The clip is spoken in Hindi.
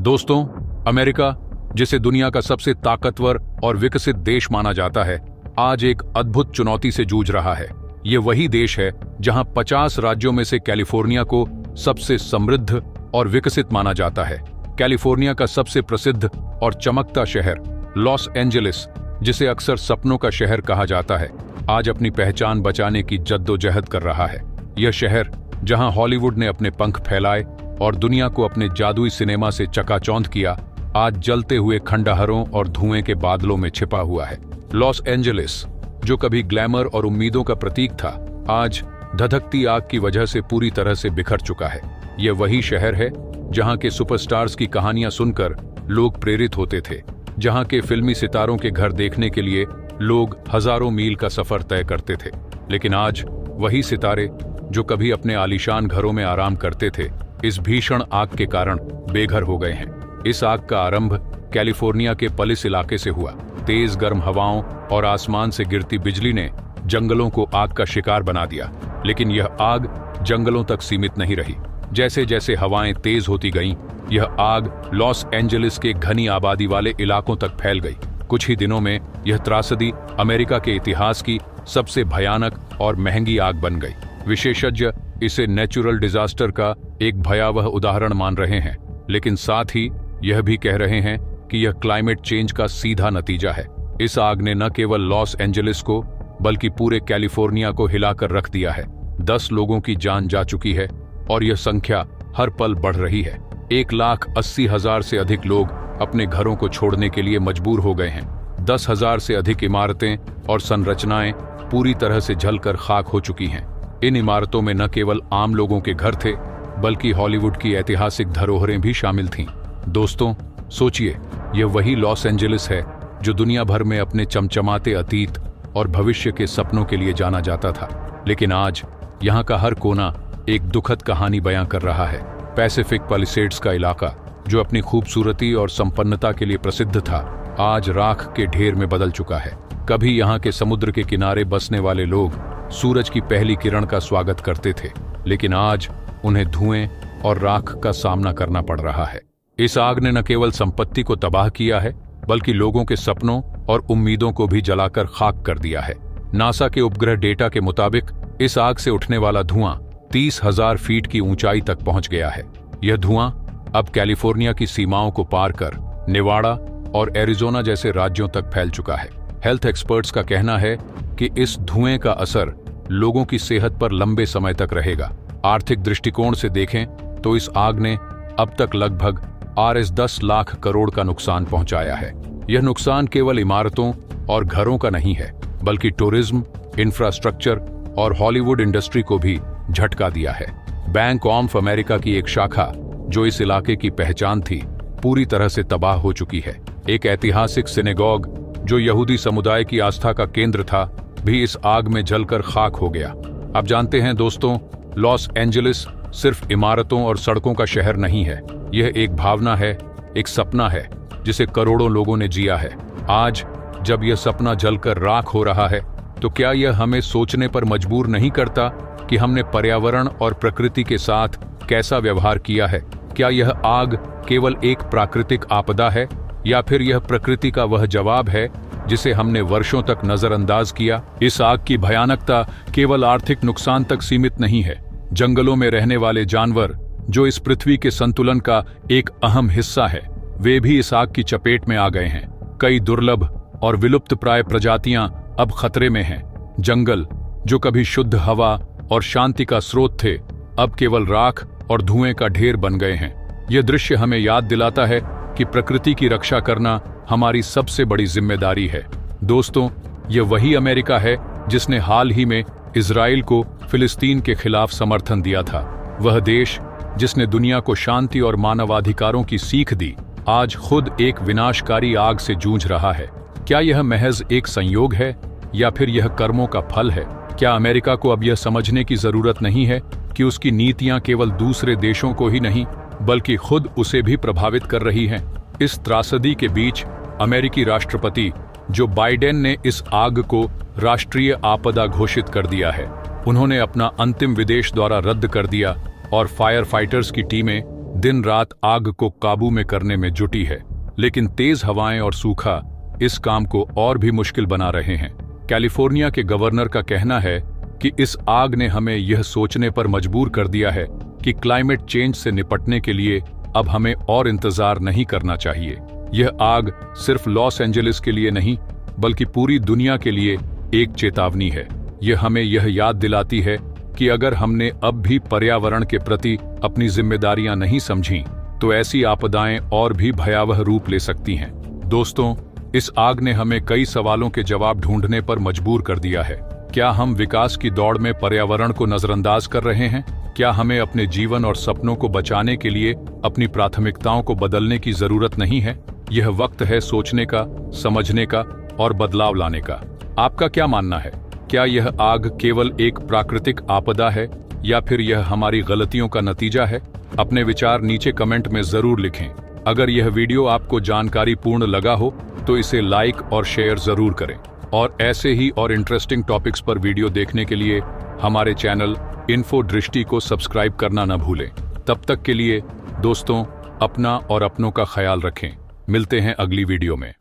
दोस्तों, अमेरिका, जिसे दुनिया का सबसे ताकतवर और विकसित देश माना जाता है, आज एक अद्भुत चुनौती से जूझ रहा है। ये वही देश है जहां 50 राज्यों में से कैलिफोर्निया को सबसे समृद्ध और विकसित माना जाता है। कैलिफोर्निया का सबसे प्रसिद्ध और चमकता शहर लॉस एंजेलिस, जिसे अक्सर सपनों का शहर कहा जाता है, आज अपनी पहचान बचाने की जद्दोजहद कर रहा है। यह शहर, जहां हॉलीवुड ने अपने पंख फैलाए और दुनिया को अपने जादुई सिनेमा से चकाचौंध किया, आज जलते हुए खंडहरों और धुएं के बादलों में छिपा हुआ है। लॉस एंजेलिस, जो कभी ग्लैमर और उम्मीदों का प्रतीक था, आज धधकती आग की वजह से पूरी तरह से बिखर चुका है। यह वही शहर है जहां के सुपरस्टार्स की कहानियां सुनकर लोग प्रेरित होते थे, जहां के फिल्मी सितारों के घर देखने के लिए लोग हजारों मील का सफर तय करते थे। लेकिन आज वही सितारे, जो कभी अपने आलीशान घरों में आराम करते थे, इस भीषण आग के कारण बेघर हो गए हैं। इस आग का आरंभ कैलिफोर्निया के पलिस इलाके से हुआ। तेज गर्म हवाओं और आसमान से गिरती बिजली ने जंगलों को आग का शिकार बना दिया। लेकिन यह आग जंगलों तक सीमित नहीं रही। जैसे जैसे हवाएं तेज होती गईं, यह आग लॉस एंजेलिस के घनी आबादी वाले इलाकों तक फैल गई। कुछ ही दिनों में यह त्रासदी अमेरिका के इतिहास की सबसे भयानक और महंगी आग बन गई। विशेषज्ञ इसे नेचुरल डिजास्टर का एक भयावह उदाहरण मान रहे हैं, लेकिन साथ ही यह भी कह रहे हैं कि यह क्लाइमेट चेंज का सीधा नतीजा है। इस आग ने न केवल लॉस एंजेलिस को, बल्कि पूरे कैलिफोर्निया को हिलाकर रख दिया है। 10 लोगों की जान जा चुकी है और यह संख्या हर पल बढ़ रही है। 1,80,000 से अधिक लोग अपने घरों को छोड़ने के लिए मजबूर हो गए हैं। 10,000 से अधिक इमारतें और संरचनाएं पूरी तरह से जलकर खाक हो चुकी हैं। इन इमारतों में न केवल आम लोगों के घर थे, बल्कि हॉलीवुड की ऐतिहासिक धरोहरें भी शामिल थीं। दोस्तों, सोचिए, यह वही लॉस एंजेलिस है जो दुनिया भर में अपने चमचमाते अतीत और भविष्य के सपनों के लिए जाना जाता था। लेकिन आज यहाँ का हर कोना एक दुखद कहानी बयां कर रहा है। पैसिफिक पैलिसेड्स का इलाका, जो अपनी खूबसूरती और संपन्नता के लिए प्रसिद्ध था, आज राख के ढेर में बदल चुका है। कभी यहाँ के समुद्र के किनारे बसने वाले लोग सूरज की पहली किरण का स्वागत करते थे, लेकिन आज उन्हें धुएं और राख का सामना करना पड़ रहा है। इस आग ने न केवल संपत्ति को तबाह किया है, बल्कि लोगों के सपनों और उम्मीदों को भी जलाकर खाक कर दिया है। नासा के उपग्रह डेटा के मुताबिक इस आग से उठने वाला धुआं 30,000 फीट की ऊंचाई तक पहुंच गया है। यह धुआं अब कैलिफोर्निया की सीमाओं को पार कर नेवाडा और एरिजोना जैसे राज्यों तक फैल चुका है। हेल्थ एक्सपर्ट्स का कहना है कि इस धुएं का असर लोगों की सेहत पर लंबे समय तक रहेगा। आर्थिक दृष्टिकोण से देखें तो इस आग ने अब तक लगभग $10 लाख करोड़ का नुकसान पहुंचाया है। यह नुकसान केवल इमारतों और घरों का नहीं है, बल्कि टूरिज्म, इंफ्रास्ट्रक्चर और हॉलीवुड इंडस्ट्री को भी झटका दिया है। बैंक ऑफ अमेरिका की एक शाखा, जो इस इलाके की पहचान थी, पूरी तरह से तबाह हो चुकी है। एक ऐतिहासिक सिनेगॉग, जो यहूदी समुदाय की आस्था का केंद्र था, भी इस आग में जलकर खाक हो गया। अब जानते हैं दोस्तों, लॉस एंजेलिस सिर्फ इमारतों और सड़कों का शहर नहीं है। यह एक भावना है, एक सपना है, जिसे करोड़ों लोगों ने जिया है। आज जब यह सपना जलकर राख हो रहा है, तो क्या यह हमें सोचने पर मजबूर नहीं करता कि हमने पर्यावरण और प्रकृति के साथ कैसा व्यवहार किया है? क्या यह आग केवल एक प्राकृतिक आपदा है, या फिर यह प्रकृति का वह जवाब है जिसे हमने वर्षों तक नजरअंदाज किया? इस आग की भयानकता केवल आर्थिक नुकसान तक सीमित नहीं है। जंगलों में रहने वाले जानवर, जो इस पृथ्वी के संतुलन का एक अहम हिस्सा है, वे भी इस आग की चपेट में आ गए हैं। कई दुर्लभ और विलुप्तप्राय प्रजातियां अब खतरे में हैं। जंगल, जो कभी शुद्ध हवा और शांति का स्रोत थे, अब केवल राख और धुएं का ढेर बन गए हैं। यह दृश्य हमें याद दिलाता है कि प्रकृति की रक्षा करना हमारी सबसे बड़ी जिम्मेदारी है। दोस्तों, यह वही अमेरिका है जिसने हाल ही में इजराइल को फिलिस्तीन के खिलाफ समर्थन दिया था। वह देश, जिसने दुनिया को शांति और मानवाधिकारों की सीख दी, आज खुद एक विनाशकारी आग से जूझ रहा है। क्या यह महज एक संयोग है, या फिर यह कर्मों का फल है? क्या अमेरिका को अब यह समझने की जरूरत नहीं है कि उसकी नीतियां केवल दूसरे देशों को ही नहीं, बल्कि खुद उसे भी प्रभावित कर रही हैं? इस त्रासदी के बीच अमेरिकी राष्ट्रपति जो बाइडेन ने इस आग को राष्ट्रीय आपदा घोषित कर दिया है। उन्होंने अपना अंतिम विदेश दौरा रद्द कर दिया और फायर फाइटर्स की टीमें दिन रात आग को काबू में करने में जुटी है, लेकिन तेज हवाएं और सूखा इस काम को और भी मुश्किल बना रहे हैं। कैलिफोर्निया के गवर्नर का कहना है कि इस आग ने हमें यह सोचने पर मजबूर कर दिया है कि क्लाइमेट चेंज से निपटने के लिए अब हमें और इंतजार नहीं करना चाहिए। यह आग सिर्फ लॉस एंजलिस के लिए नहीं, बल्कि पूरी दुनिया के लिए एक चेतावनी है। यह हमें यह याद दिलाती है कि अगर हमने अब भी पर्यावरण के प्रति अपनी जिम्मेदारियां नहीं समझीं, तो ऐसी आपदाएं और भी भयावह रूप ले सकती हैं। दोस्तों, इस आग ने हमें कई सवालों के जवाब ढूंढने पर मजबूर कर दिया है। क्या हम विकास की दौड़ में पर्यावरण को नजरअंदाज कर रहे हैं? क्या हमें अपने जीवन और सपनों को बचाने के लिए अपनी प्राथमिकताओं को बदलने की जरूरत नहीं है? यह वक्त है सोचने का, समझने का और बदलाव लाने का। आपका क्या मानना है? क्या यह आग केवल एक प्राकृतिक आपदा है या फिर यह हमारी गलतियों का नतीजा है? अपने विचार नीचे कमेंट में जरूर लिखें। अगर यह वीडियो आपको जानकारीपूर्ण लगा हो तो इसे लाइक और शेयर जरूर करें, और ऐसे ही और इंटरेस्टिंग टॉपिक्स पर वीडियो देखने के लिए हमारे चैनल इन्फो दृष्टि को सब्सक्राइब करना न भूलें। तब तक के लिए दोस्तों, अपना और अपनों का ख्याल रखें। मिलते हैं अगली वीडियो में।